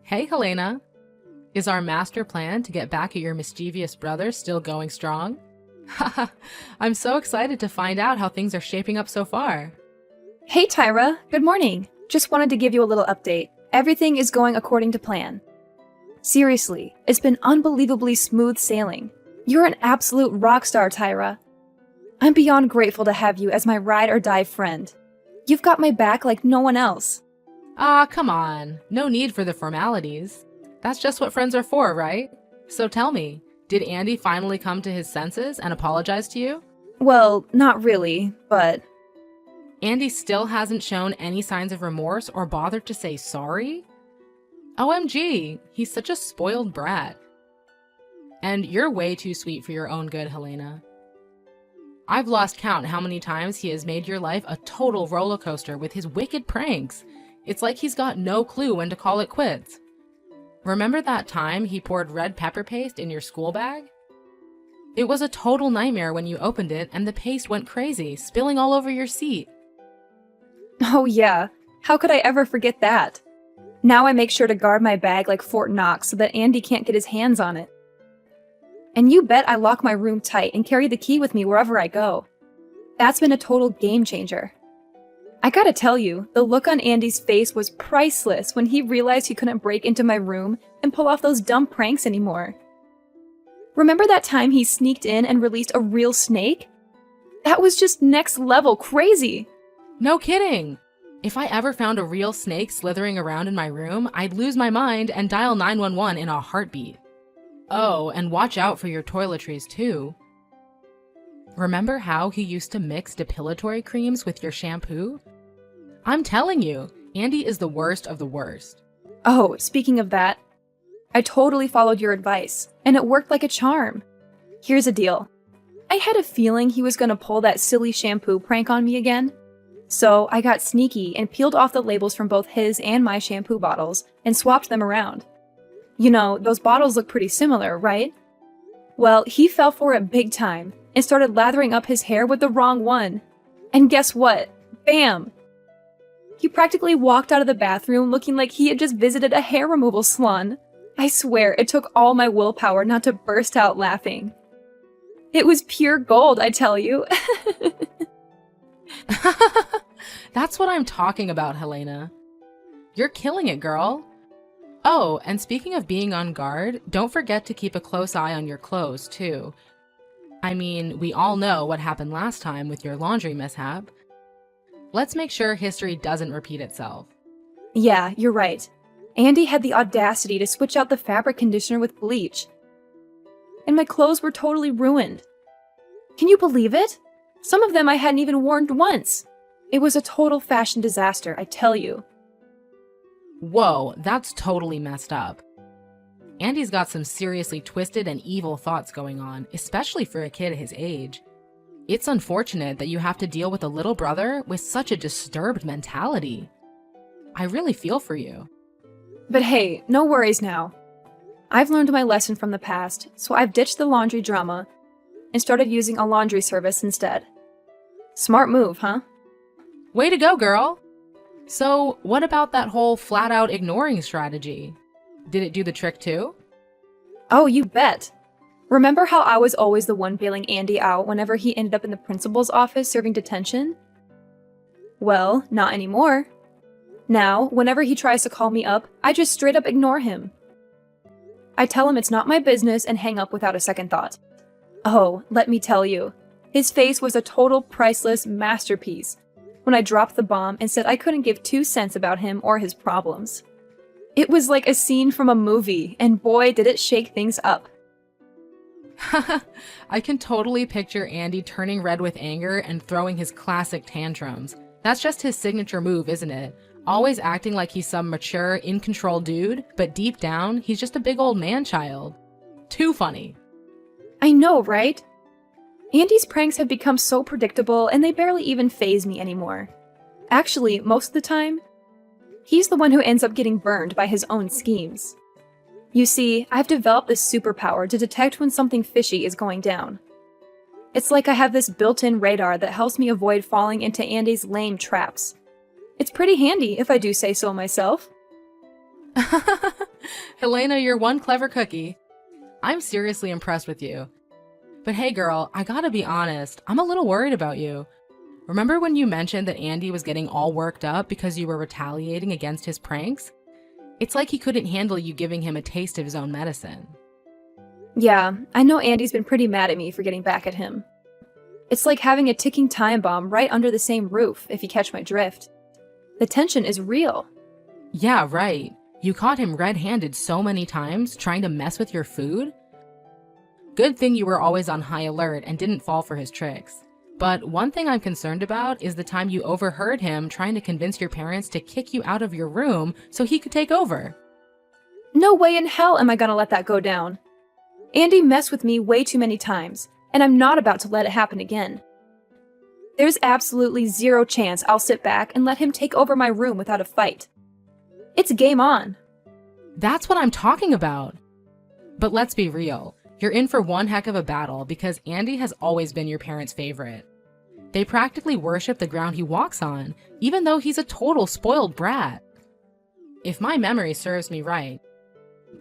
Hey, Helena. Is our master plan to get back at your mischievous brother still going strong? Haha, I'm so excited to find out how things are shaping up so far. Hey Tyra, good morning. Just wanted to give you a little update. Everything is going according to plan. Seriously, it's been unbelievably smooth sailing. You're an absolute rock star, Tyra. I'm beyond grateful to have you as my ride or die friend. You've got my back like no one else. Ah, come on. No need for the formalities. That's just what friends are for, right? So tell me, did Andy finally come to his senses and apologize to you? Well, not really, but Andy still hasn't shown any signs of remorse or bothered to say sorry? OMG, he's such a spoiled brat. And you're way too sweet for your own good, Helena. I've lost count how many times he has made your life a total roller coaster with his wicked pranks. It's like he's got no clue when to call it quits. Remember that time he poured red pepper paste in your school bag? It was a total nightmare when you opened it and the paste went crazy, spilling all over your seat. oh yeah, how could I ever forget that? Now I make sure to guard my bag like Fort Knox so that Andy can't get his hands on it. And you bet I lock my room tight and carry the key with me wherever I go. That's been a total game changer. I gotta tell you, the look on Andy's face was priceless when he realized he couldn't break into my room and pull off those dumb pranks anymore. Remember that time he sneaked in and released a real snake? That was just next level crazy! No kidding! If I ever found a real snake slithering around in my room, I'd lose my mind and dial 911 in a heartbeat. Oh, and watch out for your toiletries too. Remember how he used to mix depilatory creams with your shampoo? I'm telling you, Andy is the worst of the worst. Oh, speaking of that, I totally followed your advice, and it worked like a charm. Here's the deal. I had a feeling he was gonna pull that silly shampoo prank on me again. So I got sneaky and peeled off the labels from both his and my shampoo bottles and swapped them around. You know, those bottles look pretty similar, right? Well, he fell for it big time and started lathering up his hair with the wrong one. And guess what? Bam! He practically walked out of the bathroom looking like he had just visited a hair removal salon. I swear, it took all my willpower not to burst out laughing. It was pure gold, I tell you. That's what I'm talking about, Helena. You're killing it, girl. Oh, and speaking of being on guard, don't forget to keep a close eye on your clothes, too. I mean, we all know what happened last time with your laundry mishap. Let's make sure history doesn't repeat itself. Yeah, you're right. Andy had the audacity to switch out the fabric conditioner with bleach. And my clothes were totally ruined. Can you believe it? Some of them I hadn't even worn once. It was a total fashion disaster, I tell you. Whoa, that's totally messed up. Andy's got some seriously twisted and evil thoughts going on, especially for a kid his age. It's unfortunate that you have to deal with a little brother with such a disturbed mentality. I really feel for you. But hey, no worries now. I've learned my lesson from the past, so I've ditched the laundry drama and started using a laundry service instead. Smart move, huh? Way to go, girl! So, what about that whole flat-out ignoring strategy? Did it do the trick too? Oh, you bet. Remember how I was always the one bailing Andy out whenever he ended up in the principal's office serving detention? Well, not anymore. Now, whenever he tries to call me up, I just straight up ignore him. I tell him it's not my business and hang up without a second thought. Oh, let me tell you, his face was a total priceless masterpiece when I dropped the bomb and said I couldn't give 2 cents about him or his problems. It was like a scene from a movie, and boy did it shake things up. I can totally picture Andy turning red with anger and throwing his classic tantrums. That's just his signature move, isn't it? Always acting like he's some mature, in-control dude, but deep down, he's just a big old man-child. Too funny. I know, right? Andy's pranks have become so predictable and they barely even faze me anymore. Actually, most of the time, he's the one who ends up getting burned by his own schemes. You see, I've developed this superpower to detect when something fishy is going down. It's like I have this built-in radar that helps me avoid falling into Andy's lame traps. It's pretty handy, if I do say so myself. Helena, you're one clever cookie. I'm seriously impressed with you. But hey girl, I gotta be honest, I'm a little worried about you. Remember when you mentioned that Andy was getting all worked up because you were retaliating against his pranks? It's like he couldn't handle you giving him a taste of his own medicine. Yeah, I know Andy's been pretty mad at me for getting back at him. It's like having a ticking time bomb right under the same roof, if you catch my drift. The tension is real. Yeah, right. You caught him red-handed so many times trying to mess with your food? Good thing you were always on high alert and didn't fall for his tricks. But one thing I'm concerned about is the time you overheard him trying to convince your parents to kick you out of your room so he could take over. No way in hell am I gonna let that go down. Andy messed with me way too many times, and I'm not about to let it happen again. There's absolutely zero chance I'll sit back and let him take over my room without a fight. It's game on. That's what I'm talking about. But let's be real. You're in for one heck of a battle because Andy has always been your parents' favorite. They practically worship the ground he walks on, even though he's a total spoiled brat. If my memory serves me right,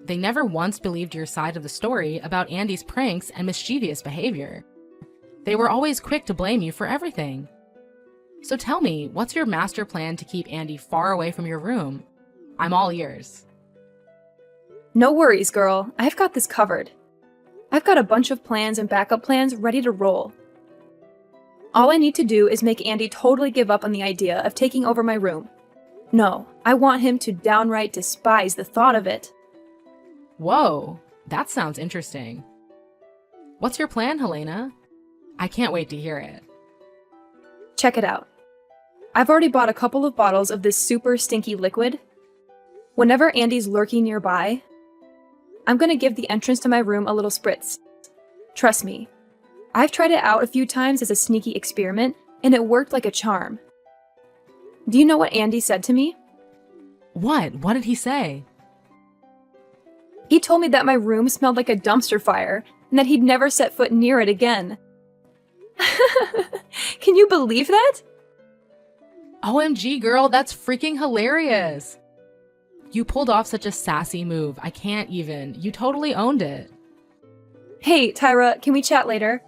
they never once believed your side of the story about Andy's pranks and mischievous behavior. They were always quick to blame you for everything. So tell me, what's your master plan to keep Andy far away from your room? I'm all ears. No worries, girl. I've got this covered. I've got a bunch of plans and backup plans ready to roll. All I need to do is make Andy totally give up on the idea of taking over my room. No, I want him to downright despise the thought of it. Whoa, that sounds interesting. What's your plan, Helena? I can't wait to hear it. Check it out. I've already bought a couple of bottles of this super stinky liquid. Whenever Andy's lurking nearby, I'm gonna give the entrance to my room a little spritz. Trust me, I've tried it out a few times as a sneaky experiment, and it worked like a charm. Do you know what Andy said to me? What? What did he say? He told me that my room smelled like a dumpster fire, and that he'd never set foot near it again. Can you believe that? OMG, girl, that's freaking hilarious. You pulled off such a sassy move. I can't even. You totally owned it. Hey, Tyra, can we chat later?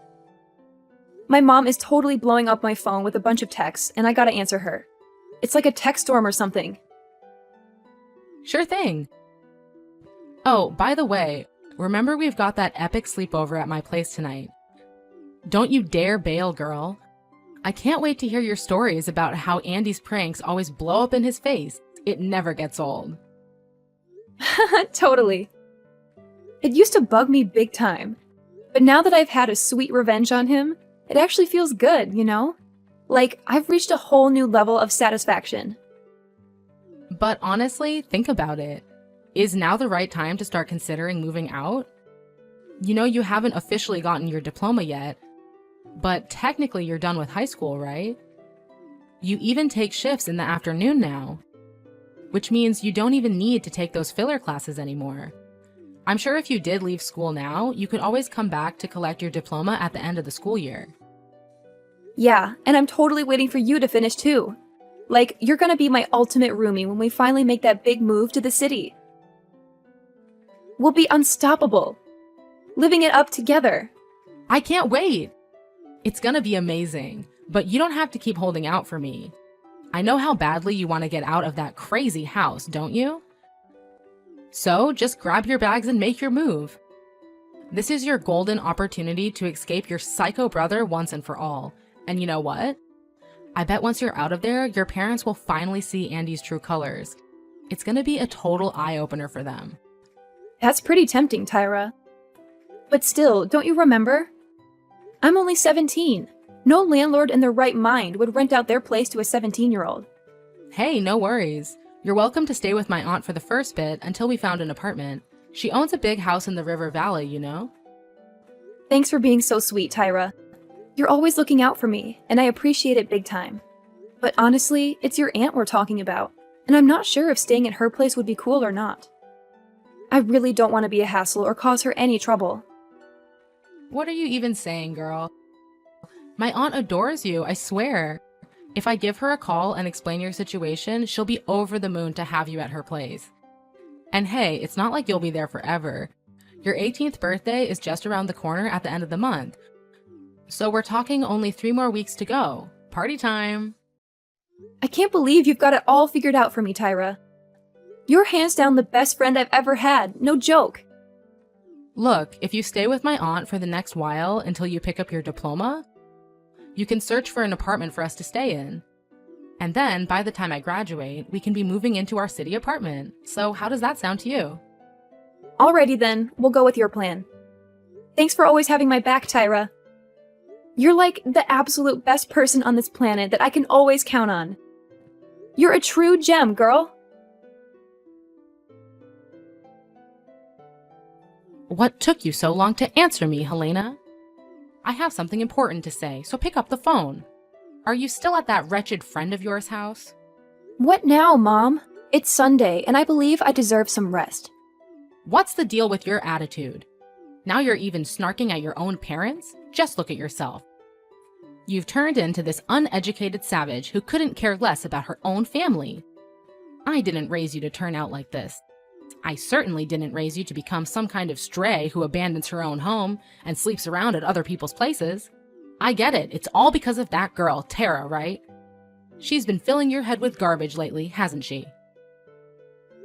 My mom is totally blowing up my phone with a bunch of texts, and I gotta answer her. It's like a text storm or something. Sure thing. Oh, by the way, remember we've got that epic sleepover at my place tonight. Don't you dare bail, girl. I can't wait to hear your stories about how Andy's pranks always blow up in his face. It never gets old. Totally. It used to bug me big time, but now that I've had a sweet revenge on him, it actually feels good, you know? Like, I've reached a whole new level of satisfaction. But honestly, think about it. Is now the right time to start considering moving out? You know, you haven't officially gotten your diploma yet, but technically you're done with high school, right? You even take shifts in the afternoon now, which means you don't even need to take those filler classes anymore. I'm sure if you did leave school now, you could always come back to collect your diploma at the end of the school year. Yeah, and I'm totally waiting for you to finish too. Like, you're gonna be my ultimate roomie when we finally make that big move to the city. We'll be unstoppable, living it up together. I can't wait! It's gonna be amazing, but you don't have to keep holding out for me. I know how badly you want to get out of that crazy house, don't you? So just grab your bags and make your move. This is your golden opportunity to escape your psycho brother once and for all. And you know what? I bet once you're out of there, your parents will finally see Andy's true colors. It's gonna be a total eye-opener for them. That's pretty tempting, Tyra. But still, don't you remember? I'm only 17. No landlord in their right mind would rent out their place to a 17-year-old. Hey, no worries. You're welcome to stay with my aunt for the first bit until we found an apartment. She owns a big house in the River Valley, you know? Thanks for being so sweet, Tyra. You're always looking out for me, and I appreciate it big time. But honestly, it's your aunt we're talking about, and I'm not sure if staying at her place would be cool or not. I really don't want to be a hassle or cause her any trouble. What are you even saying, girl? My aunt adores you, I swear. If I give her a call and explain your situation, she'll be over the moon to have you at her place. And hey, it's not like you'll be there forever. Your 18th birthday is just around the corner at the end of the month. So we're talking only 3 more weeks to go. Party time! I can't believe you've got it all figured out for me, Tyra. You're hands down the best friend I've ever had, no joke. Look, if you stay with my aunt for the next while until you pick up your diploma, you can search for an apartment for us to stay in. And then, by the time I graduate, we can be moving into our city apartment. So how does that sound to you? Alrighty then, we'll go with your plan. Thanks for always having my back, Tyra. You're like the absolute best person on this planet that I can always count on. You're a true gem, girl. What took you so long to answer me, Helena? I have something important to say, so pick up the phone. Are you still at that wretched friend of yours' house? What now, Mom? It's Sunday, and I believe I deserve some rest. What's the deal with your attitude? Now you're even snarking at your own parents? Just look at yourself. You've turned into this uneducated savage who couldn't care less about her own family. I didn't raise you to turn out like this. I certainly didn't raise you to become some kind of stray who abandons her own home and sleeps around at other people's places. I get it, it's all because of that girl, Tara, right? She's been filling your head with garbage lately, hasn't she?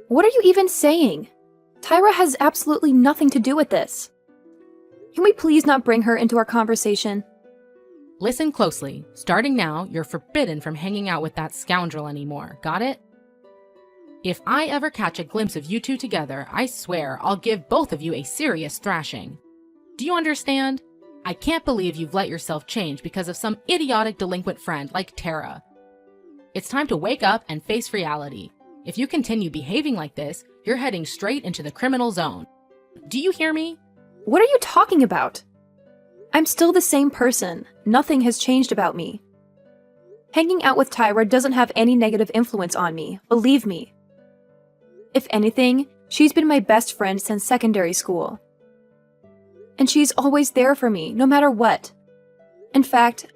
What are you even saying? Tyra has absolutely nothing to do with this. Can we please not bring her into our conversation? Listen closely. Starting now, you're forbidden from hanging out with that scoundrel anymore. Got it? If I ever catch a glimpse of you two together, I swear I'll give both of you a serious thrashing. Do you understand? I can't believe you've let yourself change because of some idiotic delinquent friend like Tara. It's time to wake up and face reality. If you continue behaving like this, you're heading straight into the criminal zone. Do you hear me? What are you talking about? I'm still the same person. Nothing has changed about me. Hanging out with Tyra doesn't have any negative influence on me, believe me. If anything, she's been my best friend since secondary school. And she's always there for me, no matter what. In fact,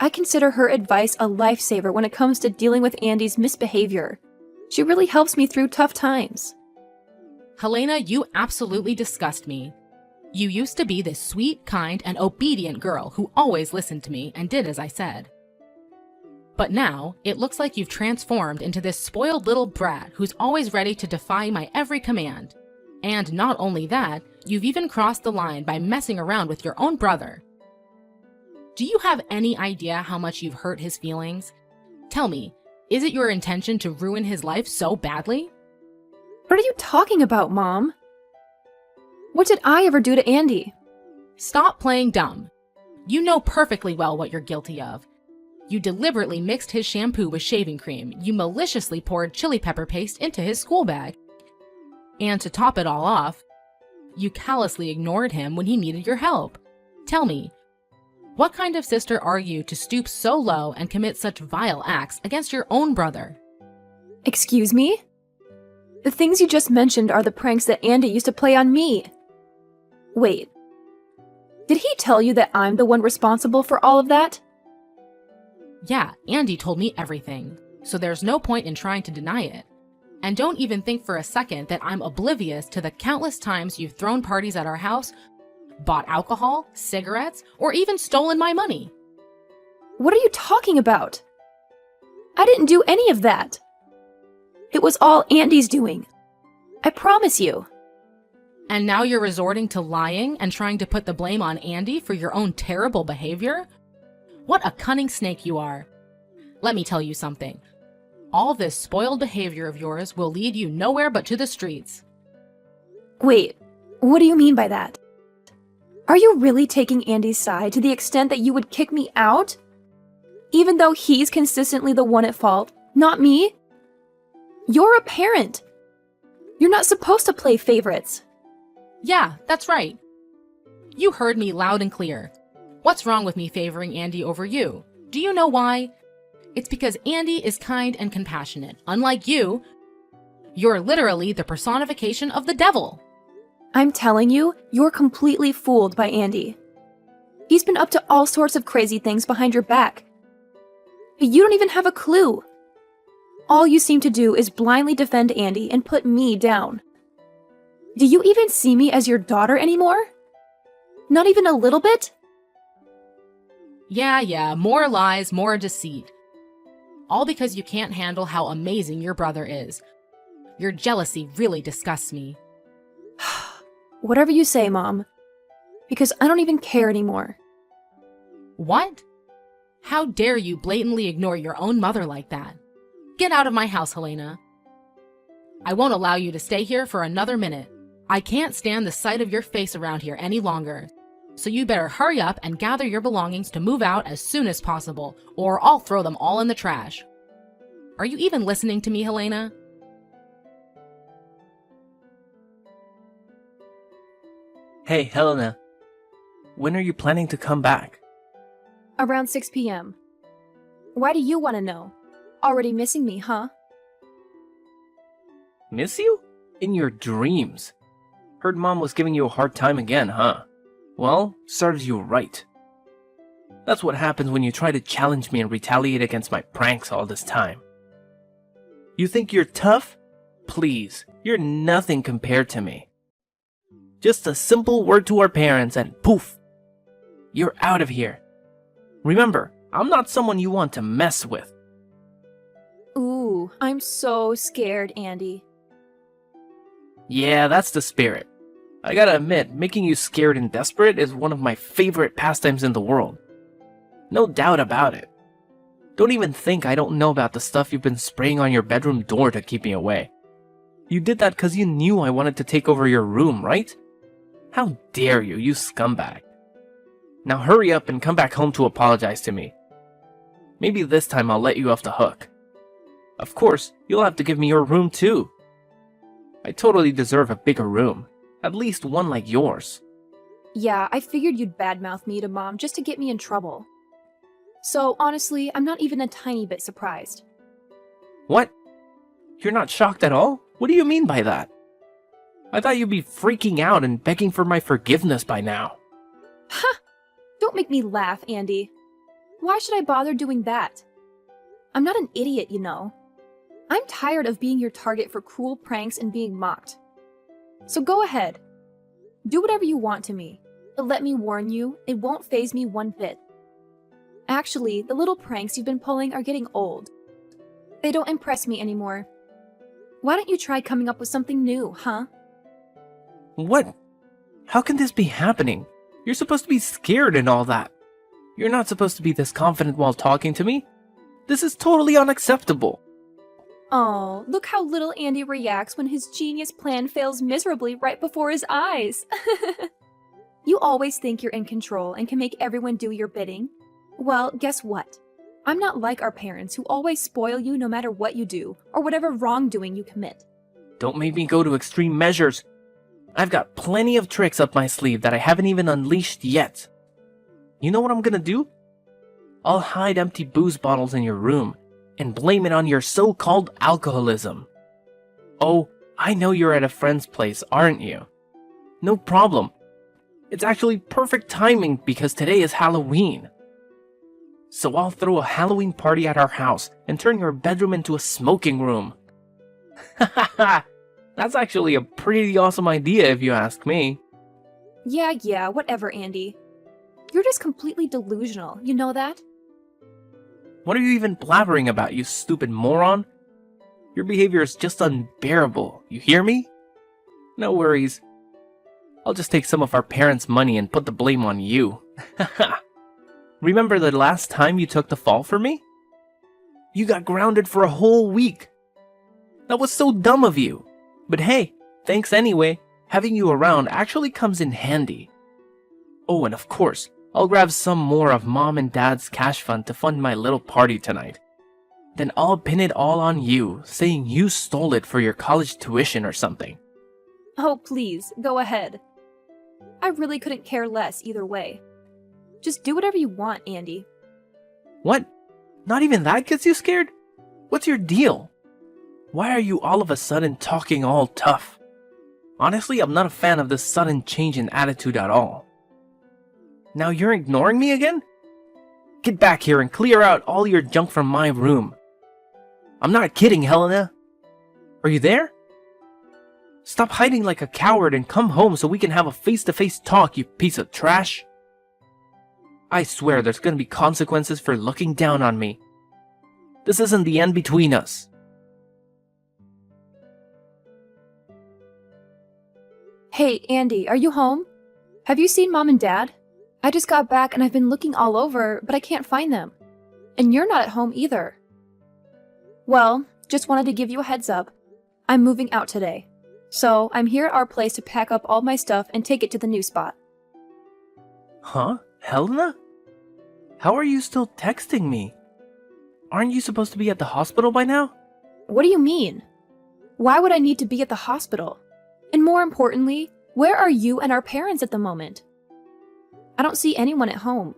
I consider her advice a lifesaver when it comes to dealing with Andy's misbehavior. She really helps me through tough times. Helena, you absolutely disgust me. You used to be this sweet, kind, and obedient girl who always listened to me and did as I said. But now, it looks like you've transformed into this spoiled little brat who's always ready to defy my every command. And not only that, you've even crossed the line by messing around with your own brother. Do you have any idea how much you've hurt his feelings? Tell me, is it your intention to ruin his life so badly? What are you talking about, Mom? What did I ever do to Andy? Stop playing dumb. You know perfectly well what you're guilty of. You deliberately mixed his shampoo with shaving cream. You maliciously poured chili pepper paste into his school bag. And to top it all off, you callously ignored him when he needed your help. Tell me, what kind of sister are you to stoop so low and commit such vile acts against your own brother? Excuse me? The things you just mentioned are the pranks that Andy used to play on me. Wait, did he tell you that I'm the one responsible for all of that? Yeah, Andy told me everything, so there's no point in trying to deny it. And don't even think for a second that I'm oblivious to the countless times you've thrown parties at our house, bought alcohol, cigarettes, or even stolen my money. What are you talking about? I didn't do any of that. It was all Andy's doing. I promise you. And now you're resorting to lying and trying to put the blame on Andy for your own terrible behavior? What a cunning snake you are. Let me tell you something. All this spoiled behavior of yours will lead you nowhere but to the streets. Wait, what do you mean by that? Are you really taking Andy's side to the extent that you would kick me out? Even though he's consistently the one at fault, not me? You're a parent. You're not supposed to play favorites. Yeah, that's right. You heard me loud and clear. What's wrong with me favoring Andy over you? Do you know why? It's because Andy is kind and compassionate. Unlike you, you're literally the personification of the devil. I'm telling you, you're completely fooled by Andy. He's been up to all sorts of crazy things behind your back. But you don't even have a clue. All you seem to do is blindly defend Andy and put me down. Do you even see me as your daughter anymore? Not even a little bit? Yeah, more lies, more deceit. All because you can't handle how amazing your brother is. Your jealousy really disgusts me. Whatever you say, Mom. Because I don't even care anymore. What? How dare you blatantly ignore your own mother like that? Get out of my house, Helena. I won't allow you to stay here for another minute. I can't stand the sight of your face around here any longer. So you better hurry up and gather your belongings to move out as soon as possible, or I'll throw them all in the trash. Are you even listening to me, Helena? Hey, Helena. When are you planning to come back? Around 6 p.m. Why do you want to know? Already missing me, huh? Miss you? In your dreams. Heard Mom was giving you a hard time again, huh? Well, serves you right. That's what happens when you try to challenge me and retaliate against my pranks all this time. You think you're tough? Please, you're nothing compared to me. Just a simple word to our parents and poof! You're out of here. Remember, I'm not someone you want to mess with. Ooh, I'm so scared, Andy. Yeah, that's the spirit. I gotta admit, making you scared and desperate is one of my favorite pastimes in the world. No doubt about it. Don't even think I don't know about the stuff you've been spraying on your bedroom door to keep me away. You did that because you knew I wanted to take over your room, right? How dare you, you scumbag. Now hurry up and come back home to apologize to me. Maybe this time I'll let you off the hook. Of course, you'll have to give me your room too. I totally deserve a bigger room. At least one like yours. Yeah, I figured you'd badmouth me to Mom just to get me in trouble. So, honestly, I'm not even a tiny bit surprised. What? You're not shocked at all? What do you mean by that? I thought you'd be freaking out and begging for my forgiveness by now. Ha! Don't make me laugh, Andy. Why should I bother doing that? I'm not an idiot, you know. I'm tired of being your target for cruel pranks and being mocked. So go ahead. Do whatever you want to me. But let me warn you, it won't faze me one bit. Actually, the little pranks you've been pulling are getting old. They don't impress me anymore. Why don't you try coming up with something new, huh? What? How can this be happening? You're supposed to be scared and all that. You're not supposed to be this confident while talking to me. This is totally unacceptable. Oh, look how little Andy reacts when his genius plan fails miserably right before his eyes. You always think you're in control and can make everyone do your bidding. Well, guess what? I'm not like our parents who always spoil you no matter what you do or whatever wrongdoing you commit. Don't make me go to extreme measures. I've got plenty of tricks up my sleeve that I haven't even unleashed yet. You know what I'm gonna do? I'll hide empty booze bottles in your room and blame it on your so-called alcoholism. Oh, I know you're at a friend's place, aren't you? No problem. It's actually perfect timing because today is Halloween. So I'll throw a Halloween party at our house and turn your bedroom into a smoking room. Hahaha! That's actually a pretty awesome idea if you ask me. Yeah, whatever, Andy. You're just completely delusional, you know that? What are you even blabbering about, you stupid moron? Your behavior is just unbearable, you hear me? No worries. I'll just take some of our parents' money and put the blame on you. Remember the last time you took the fall for me? You got grounded for a whole week. That was so dumb of you. But hey, thanks anyway. Having you around actually comes in handy. Oh, and of course, I'll grab some more of Mom and Dad's cash fund to fund my little party tonight. Then I'll pin it all on you, saying you stole it for your college tuition or something. Oh, please, go ahead. I really couldn't care less either way. Just do whatever you want, Andy. What? Not even that gets you scared? What's your deal? Why are you all of a sudden talking all tough? Honestly, I'm not a fan of this sudden change in attitude at all. Now you're ignoring me again? Get back here and clear out all your junk from my room. I'm not kidding, Helena. Are you there? Stop hiding like a coward and come home so we can have a face-to-face talk, you piece of trash. I swear there's gonna be consequences for looking down on me. This isn't the end between us. Hey, Andy, are you home? Have you seen Mom and Dad? I just got back and I've been looking all over, but I can't find them. And you're not at home either. Well, just wanted to give you a heads up. I'm moving out today. So I'm here at our place to pack up all my stuff and take it to the new spot. Huh? Helena? How are you still texting me? Aren't you supposed to be at the hospital by now? What do you mean? Why would I need to be at the hospital? And more importantly, where are you and our parents at the moment? I don't see anyone at home.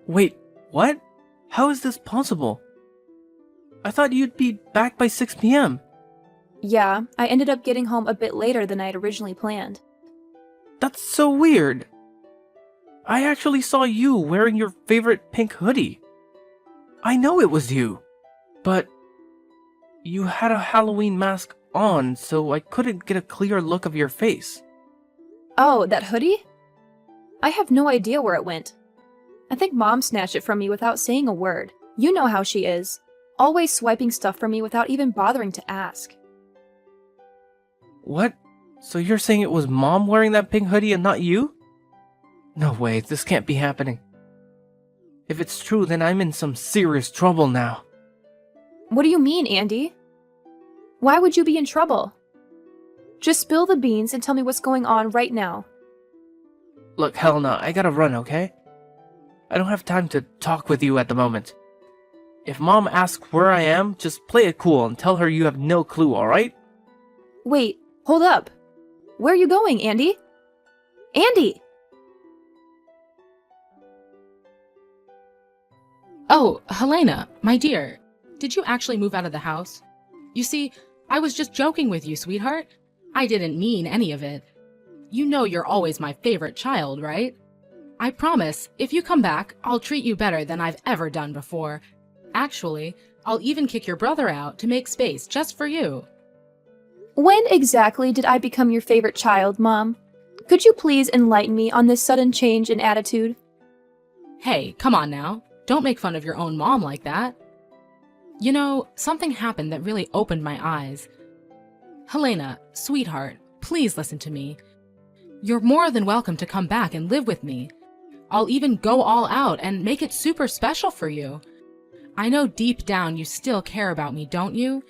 Wait, what? How is this possible? I thought you'd be back by 6 p.m. Yeah, I ended up getting home a bit later than I had originally planned. That's so weird. I actually saw you wearing your favorite pink hoodie. I know it was you, but you had a Halloween mask on, so I couldn't get a clear look of your face. Oh, that hoodie? I have no idea where it went. I think Mom snatched it from me without saying a word. You know how she is. Always swiping stuff from me without even bothering to ask. What? So you're saying it was Mom wearing that pink hoodie and not you? No way, this can't be happening. If it's true, then I'm in some serious trouble now. What do you mean, Andy? Why would you be in trouble? Just spill the beans and tell me what's going on right now. Look, Helena, I gotta run, okay? I don't have time to talk with you at the moment. If Mom asks where I am, just play it cool and tell her you have no clue, alright? Wait, hold up. Where are you going, Andy? Andy! Oh, Helena, my dear, did you actually move out of the house? You see, I was just joking with you, sweetheart. I didn't mean any of it. You know you're always my favorite child, right? I promise, if you come back, I'll treat you better than I've ever done before. Actually, I'll even kick your brother out to make space just for you. When exactly did I become your favorite child, Mom? Could you please enlighten me on this sudden change in attitude? Hey, come on now. Don't make fun of your own mom like that. You know, something happened that really opened my eyes. Helena, sweetheart, please listen to me. You're more than welcome to come back and live with me. I'll even go all out and make it super special for you. I know deep down you still care about me, don't you?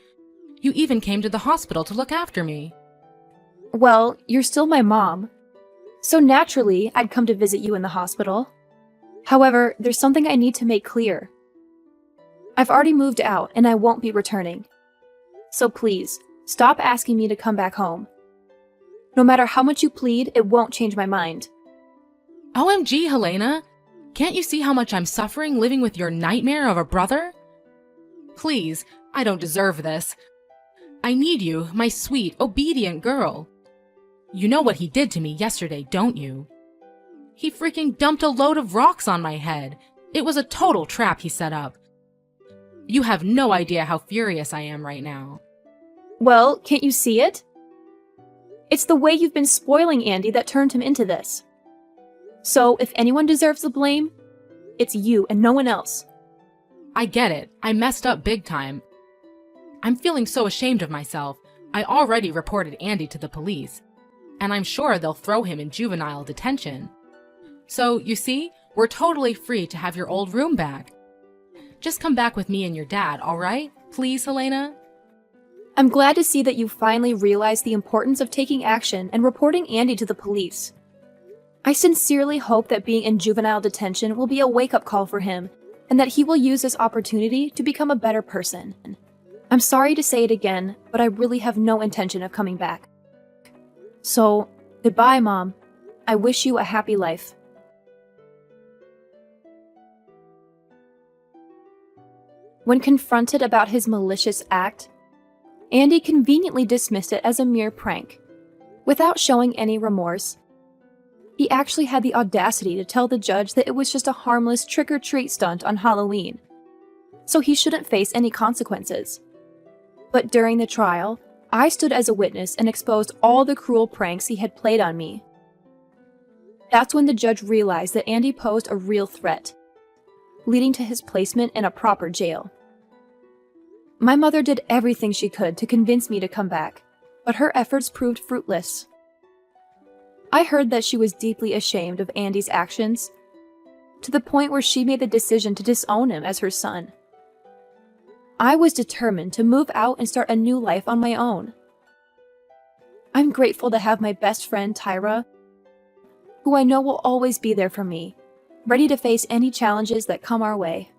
You even came to the hospital to look after me. Well, you're still my mom. So naturally, I'd come to visit you in the hospital. However, there's something I need to make clear. I've already moved out and I won't be returning. So please, stop asking me to come back home. No matter how much you plead, it won't change my mind. OMG, Helena! Can't you see how much I'm suffering living with your nightmare of a brother? Please, I don't deserve this. I need you, my sweet, obedient girl. You know what he did to me yesterday, don't you? He freaking dumped a load of rocks on my head. It was a total trap he set up. You have no idea how furious I am right now. Well, can't you see it? It's the way you've been spoiling Andy that turned him into this. So, if anyone deserves the blame, it's you and no one else. I get it. I messed up big time. I'm feeling so ashamed of myself. I already reported Andy to the police, and I'm sure they'll throw him in juvenile detention. So, you see, we're totally free to have your old room back. Just come back with me and your dad, all right? Please, Helena? I'm glad to see that you finally realized the importance of taking action and reporting Andy to the police. I sincerely hope that being in juvenile detention will be a wake-up call for him, and that he will use this opportunity to become a better person. I'm sorry to say it again, but I really have no intention of coming back. So, goodbye, Mom. I wish you a happy life. When confronted about his malicious act, Andy conveniently dismissed it as a mere prank, without showing any remorse. He actually had the audacity to tell the judge that it was just a harmless trick-or-treat stunt on Halloween, so he shouldn't face any consequences. But during the trial, I stood as a witness and exposed all the cruel pranks he had played on me. That's when the judge realized that Andy posed a real threat, leading to his placement in a proper jail. My mother did everything she could to convince me to come back, but her efforts proved fruitless. I heard that she was deeply ashamed of Andy's actions, to the point where she made the decision to disown him as her son. I was determined to move out and start a new life on my own. I'm grateful to have my best friend, Tyra, who I know will always be there for me, ready to face any challenges that come our way.